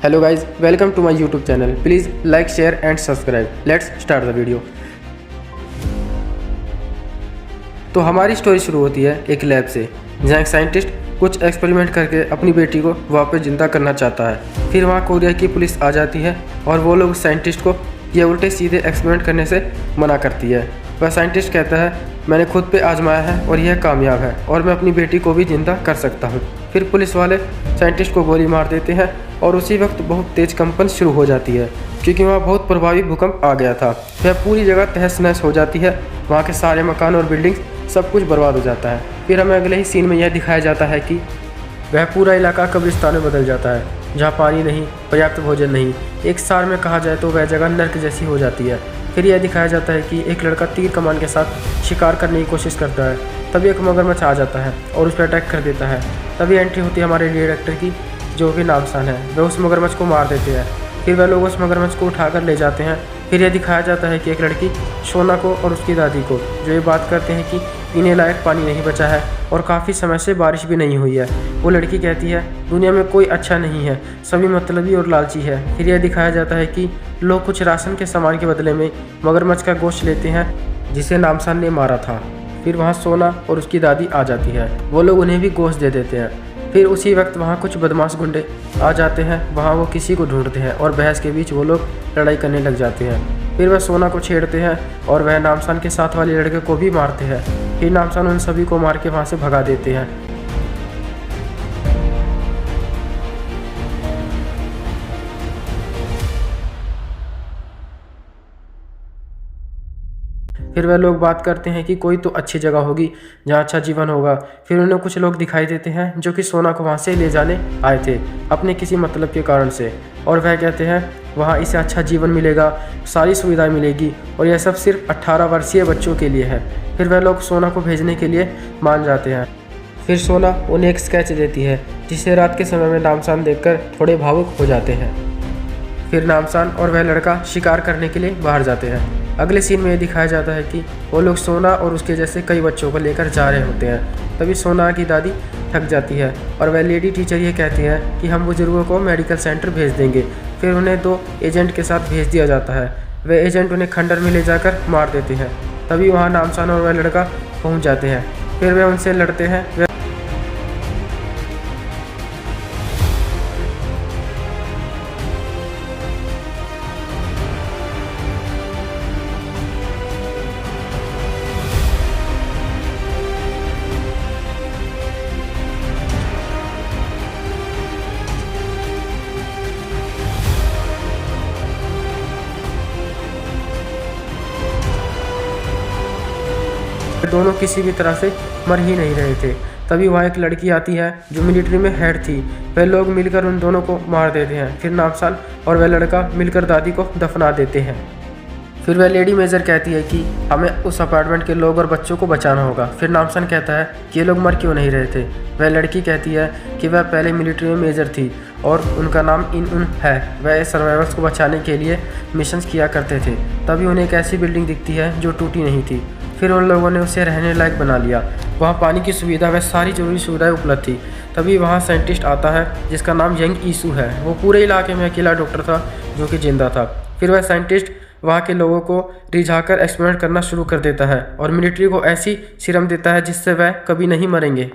Hello guys, welcome to my YouTube channel. Please like, share and subscribe. Let's start the video. तो हमारी story शुरू होती है एक लैब से, जहाँ एक साइंटिस्ट कुछ एक्सपेरिमेंट करके अपनी बेटी को वापस जिंदा करना चाहता है। फिर वहाँ कोरिया की पुलिस आ जाती है और वो लोग साइंटिस्ट को ये उल्टे सीधे एक्सपेरिमेंट करने से मना करती है। वह साइंटिस्ट कहता है, मैंने खुद पे आजमाया है और यह कामयाब है और मैं अपनी बेटी को भी जिंदा कर सकता हूँ। फिर पुलिस वाले साइंटिस्ट को गोली मार देते हैं और उसी वक्त बहुत तेज कंपन शुरू हो जाती है, क्योंकि वहाँ बहुत प्रभावी भूकंप आ गया था। वह पूरी जगह तहस नहस हो जाती है, वहाँ के सारे मकान और बिल्डिंग्स सब कुछ बर्बाद हो जाता है। फिर हमें अगले ही सीन में यह दिखाया जाता है कि वह पूरा इलाका कब्रिस्तान में बदल जाता है, जहाँ पानी नहीं, पर्याप्त भोजन नहीं। एक सार में कहा जाए तो वह जगह नर्क जैसी हो जाती है। फिर यह दिखाया जाता है कि एक लड़का तीर कमान के साथ शिकार करने की कोशिश करता है। तभी एक मगरमच्छ आ जाता है और उस पर अटैक कर देता है। तभी एंट्री होती है हमारे लीड एक्टर की, जो कि नामसान है। वह उस मगरमच्छ को मार देते हैं। फिर वह लोग उस मगरमच्छ को उठाकर ले जाते हैं। फिर यह दिखाया जाता है कि एक लड़की सोना को और उसकी दादी को, जो ये बात करते हैं कि पीने लायक पानी नहीं बचा है और काफ़ी समय से बारिश भी नहीं हुई है। वो लड़की कहती है, दुनिया में कोई अच्छा नहीं है, सभी मतलबी और लालची है। फिर यह दिखाया जाता है कि लोग कुछ राशन के सामान के बदले में मगरमच्छ का गोश्त लेते हैं, जिसे नामसान ने मारा था। फिर वहाँ सोना और उसकी दादी आ जाती है। वो लोग उन्हें भी गोश्त दे देते हैं। फिर उसी वक्त वहाँ कुछ बदमाश गुंडे आ जाते हैं। वहाँ वो किसी को ढूंढते हैं और बहस के बीच वो लोग लड़ाई करने लग जाते हैं। फिर वह सोना को छेड़ते हैं और वह नामसान के साथ वाले लड़के को भी मारते हैं। फिर नामसान उन सभी को मार के वहाँ से भगा देते हैं। फिर वह लोग बात करते हैं कि कोई तो अच्छी जगह होगी जहाँ अच्छा जीवन होगा। फिर उन्हें कुछ लोग दिखाई देते हैं जो कि सोना को वहाँ से ले जाने आए थे अपने किसी मतलब के कारण से, और वह कहते हैं वहाँ इसे अच्छा जीवन मिलेगा, सारी सुविधाएं मिलेगी और यह सब सिर्फ 18 वर्षीय बच्चों के लिए है। फिर वह लोग सोना को भेजने के लिए मान जाते हैं। फिर सोना उन्हें एक स्केच देती है, जिसे रात के समय में नामसान देखकर थोड़े भावुक हो जाते हैं। फिर नामसान और वह लड़का शिकार करने के लिए बाहर जाते हैं। अगले सीन में यह दिखाया जाता है कि वो लोग सोना और उसके जैसे कई बच्चों को लेकर जा रहे होते हैं। तभी सोना की दादी थक जाती है और वह लेडी टीचर ये कहती है कि हम बुजुर्गों को मेडिकल सेंटर भेज देंगे। फिर उन्हें 2 एजेंट के साथ भेज दिया जाता है। वह एजेंट उन्हें खंडर में ले जाकर मार देते हैं। तभी वहाँ नामसान और वह लड़का पहुँच जाते हैं। फिर वे उनसे लड़ते हैं। दोनों किसी भी तरह से मर ही नहीं रहे थे। तभी वहाँ एक लड़की आती है जो मिलिट्री में हेड थी। वह लोग मिलकर उन दोनों को मार देते हैं। फिर नामसान और वह लड़का मिलकर दादी को दफना देते हैं। फिर वह लेडी मेजर कहती है कि हमें उस अपार्टमेंट के लोग और बच्चों को बचाना होगा। फिर नामसान कहता है कि ये लोग मर क्यों नहीं रहे थे। वह लड़की कहती है कि वह पहले मिलिट्री में मेजर थी और उनका नाम इन है। वह सर्वाइवर्स को बचाने के लिए मिशंस किया करते थे। तभी उन्हें एक ऐसी बिल्डिंग दिखती है जो टूटी नहीं थी। फिर उन लोगों ने उसे रहने लायक बना लिया। वहाँ पानी की सुविधा व सारी जरूरी सुविधाएं उपलब्ध थी। तभी वहाँ साइंटिस्ट आता है जिसका नाम यंग ईसू है। वो पूरे इलाके में अकेला डॉक्टर था जो कि जिंदा था। फिर वह साइंटिस्ट वहाँ के लोगों को रिझाकर एक्सपेरिमेंट करना शुरू कर देता है और मिलिट्री को ऐसी सीरम देता है जिससे वह कभी नहीं मरेंगे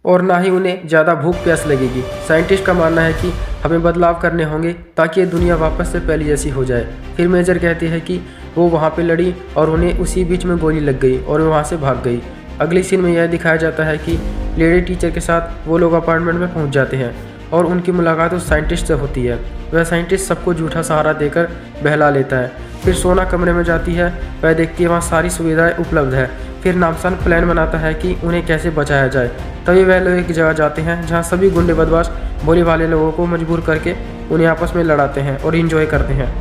और ना ही उन्हें ज़्यादा भूख प्यास लगेगी। साइंटिस्ट का मानना है कि हमें बदलाव करने होंगे ताकि ये दुनिया वापस से पहले जैसी हो जाए। फिर मेजर कहती है कि वो वहाँ पे लड़ी और उन्हें उसी बीच में गोली लग गई और वो वहाँ से भाग गई। अगली सीन में यह दिखाया जाता है कि लेडी टीचर के साथ वो लोग अपार्टमेंट में पहुँच जाते हैं और उनकी मुलाकात उस साइंटिस्ट से होती है। वह साइंटिस्ट सबको झूठा सहारा देकर बहला लेता है। फिर सोना कमरे में जाती है। वह देखती है वहाँ सारी सुविधाएं उपलब्ध है। फिर नामसान प्लान बनाता है कि उन्हें कैसे बचाया जाए। तभी वह लोग एक जगह जाते हैं जहाँ सभी गुंडे बदमाश भोले वाले लोगों को मजबूर करके उन्हें आपस में लड़ाते हैं और इंजॉय करते हैं।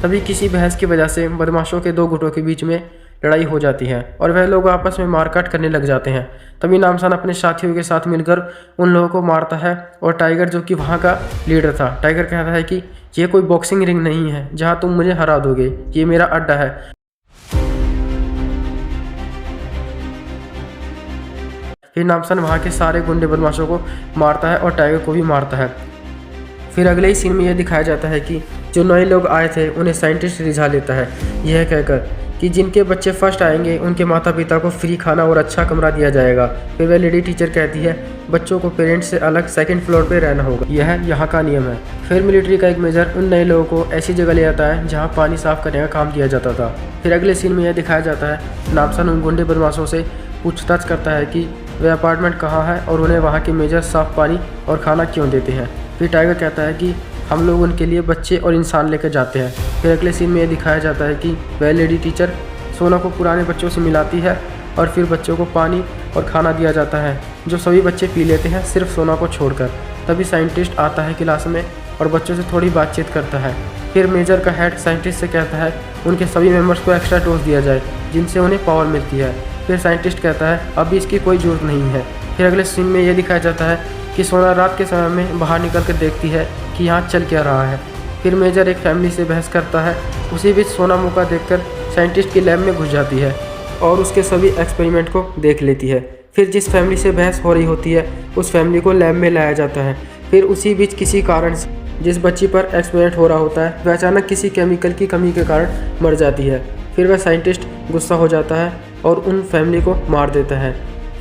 तभी किसी बहस की वजह से बदमाशों के 2 गुटों के बीच में लड़ाई हो जाती है और वह लोग आपस में मारकाट करने लग जाते हैं। तभी नामसान अपने साथियों के साथ मिलकर उन लोगों को मारता है और टाइगर, जो कि वहाँ का लीडर था, टाइगर कहता है कि ये कोई बॉक्सिंग रिंग नहीं है जहाँ तुम मुझे हरा दोगे, ये मेरा अड्डा है। फिर नामसन वहाँ के सारे गुंडे बदमाशों को मारता है और टाइगर को भी मारता है। फिर अगले ही सीन में यह दिखाया जाता है कि जो नए लोग आए थे उन्हें साइंटिस्ट रिझा लेता है, यह कहकर कि जिनके बच्चे फर्स्ट आएंगे उनके माता पिता को फ्री खाना और अच्छा कमरा दिया जाएगा। फिर वह लेडी टीचर कहती है बच्चों को पेरेंट्स से अलग सेकंड फ्लोर पे रहना होगा, यह यहाँ का नियम है। फिर मिलिट्री का एक मेजर उन नए लोगों को ऐसी जगह ले आता है जहाँ पानी साफ करने का काम किया जाता था। फिर अगले सीन में यह दिखाया जाता है नामसन उन गुंडे बदमाशों से पूछताछ करता है कि वह अपार्टमेंट कहाँ है और उन्हें वहाँ के मेजर साफ पानी और खाना क्यों देते हैं। फिर टाइगर कहता है कि हम लोग उनके लिए बच्चे और इंसान लेकर जाते हैं। फिर अगले सीन में यह दिखाया जाता है कि वह लेडी टीचर सोना को पुराने बच्चों से मिलाती है और फिर बच्चों को पानी और खाना दिया जाता है, जो सभी बच्चे पी लेते हैं सिर्फ सोना को छोड़कर। तभी साइंटिस्ट आता है क्लास में और बच्चों से थोड़ी बातचीत करता है। फिर मेजर का हेड साइंटिस्ट से कहता है उनके सभी मेंबर्स को एक्स्ट्रा डोज दिया जाए जिनसे उन्हें पावर मिलती है। फिर साइंटिस्ट कहता है अभी इसकी कोई ज़रूरत नहीं है। फिर अगले सीन में यह दिखाया जाता है कि सोना रात के समय में बाहर निकल कर देखती है कि यहाँ चल क्या रहा है। फिर मेजर एक फैमिली से बहस करता है। उसी बीच सोना मौका देखकर साइंटिस्ट की लैब में घुस जाती है और उसके सभी एक्सपेरिमेंट को देख लेती है। फिर जिस फैमिली से बहस हो रही होती है उस फैमिली को लैब में लाया जाता है। फिर उसी बीच किसी कारण से जिस बच्ची पर एक्सपेरिमेंट हो रहा होता है वह अचानक किसी केमिकल की कमी के कारण मर जाती है। फिर वह साइंटिस्ट गुस्सा हो जाता है और उन फैमिली को मार देता है।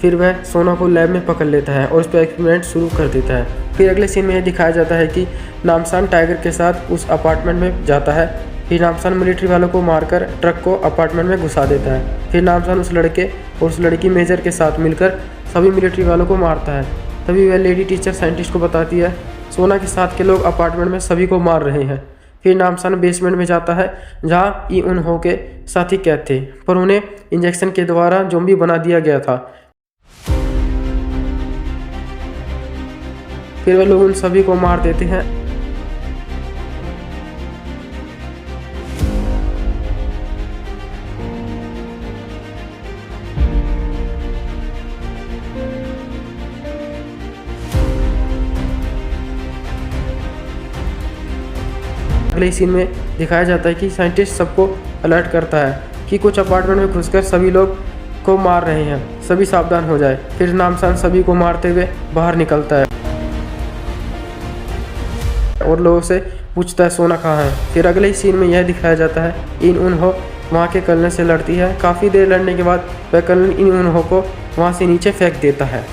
फिर वह सोना को लैब में पकड़ लेता है और उस पर एक्सपेरिमेंट शुरू कर देता है। फिर अगले सीन में यह दिखाया जाता है कि नामसान टाइगर के साथ उस अपार्टमेंट में जाता है। फिर नामसान मिलिट्री वालों को मारकर ट्रक को अपार्टमेंट में घुसा देता है। फिर नामसान उस लड़के और उस लड़की मेजर के साथ मिलकर सभी मिलिट्री वालों को मारता है। तभी वह लेडी टीचर साइंटिस्ट को बताती है सोना के साथ के लोग अपार्टमेंट में सभी को मार रहे हैं। फिर नामसान बेसमेंट में जाता है जहाँ ई उन हो के साथी कैद थे, पर उन्हें इंजेक्शन के द्वारा ज़ॉम्बी बना दिया गया था। फिर वह लोग उन सभी को मार देते हैं। अगले सीन में दिखाया जाता है कि साइंटिस्ट सबको अलर्ट करता है कि कुछ अपार्टमेंट में घुसकर सभी लोग को मार रहे हैं, सभी सावधान हो जाए। फिर नामसान सभी को मारते हुए बाहर निकलता है और लोगों से पूछता है सोना कहाँ है। फिर अगले ही सीन में यह दिखाया जाता है इन उन हो वहाँ के कर्नल से लड़ती है। काफ़ी देर लड़ने के बाद वह कर्नल इन उन हो को वहाँ से नीचे फेंक देता है।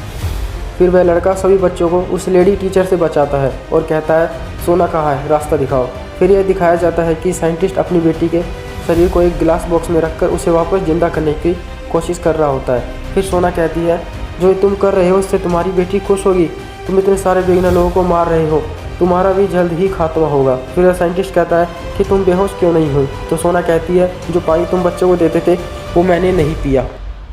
फिर वह लड़का सभी बच्चों को उस लेडी टीचर से बचाता है और कहता है सोना कहाँ है, रास्ता दिखाओ। फिर यह दिखाया जाता है कि साइंटिस्ट अपनी बेटी के शरीर को एक ग्लास बॉक्स में रखकर उसे वापस जिंदा करने की कोशिश कर रहा होता है। फिर सोना कहती है जो तुम कर रहे हो उससे तुम्हारी बेटी खुश होगी, तुम इतने सारे बेगुनाह लोगों को मार रहे हो, तुम्हारा भी जल्द ही खात्मा होगा। फिर साइंटिस्ट कहता है कि तुम बेहोश क्यों नहीं हुई। तो सोना कहती है जो पानी तुम बच्चों को देते थे वो मैंने नहीं पिया।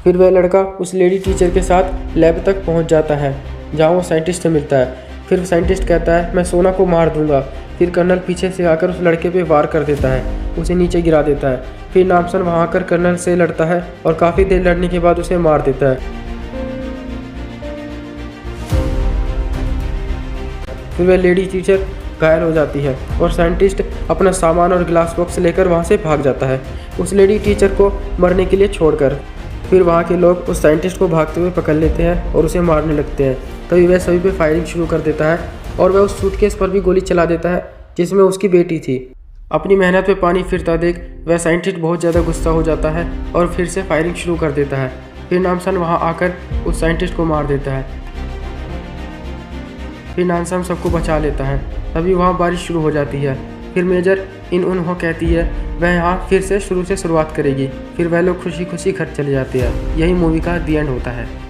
फिर वह लड़का उस लेडी टीचर के साथ लैब तक पहुंच जाता है जहां वो साइंटिस्ट से मिलता है। फिर साइंटिस्ट कहता है मैं सोना को मार दूंगा। फिर कर्नल पीछे से आकर उस लड़के पे वार कर देता है, उसे नीचे गिरा देता है। फिर नामसन वहाँ आकर कर्नल से लड़ता है और काफ़ी देर लड़ने के बाद उसे मार देता है। फिर वह लेडी टीचर घायल हो जाती है और साइंटिस्ट अपना सामान और ग्लास बॉक्स लेकर वहाँ से भाग जाता है, उस लेडी टीचर को मरने के लिए छोड़कर। फिर वहाँ के लोग उस साइंटिस्ट को भागते हुए पकड़ लेते हैं और उसे मारने लगते हैं। तभी वह सभी पे फायरिंग शुरू कर देता है और वह उस सूटकेस पर भी गोली चला देता है जिसमें उसकी बेटी थी। अपनी मेहनत पे पानी फिरता देख वह साइंटिस्ट बहुत ज़्यादा गुस्सा हो जाता है और फिर से फायरिंग शुरू कर देता है। फिर नामसन वहाँ आकर उस साइंटिस्ट को मार देता है। फिर नामसन सबको बचा लेता है। तभी वहाँ बारिश शुरू हो जाती है। फिर मेजर इन उन हो कहती है वह यहाँ फिर से शुरू से शुरुआत करेगी। फिर वह लोग खुशी खुशी घर चले जाते हैं। यही मूवी का दी एंड होता है।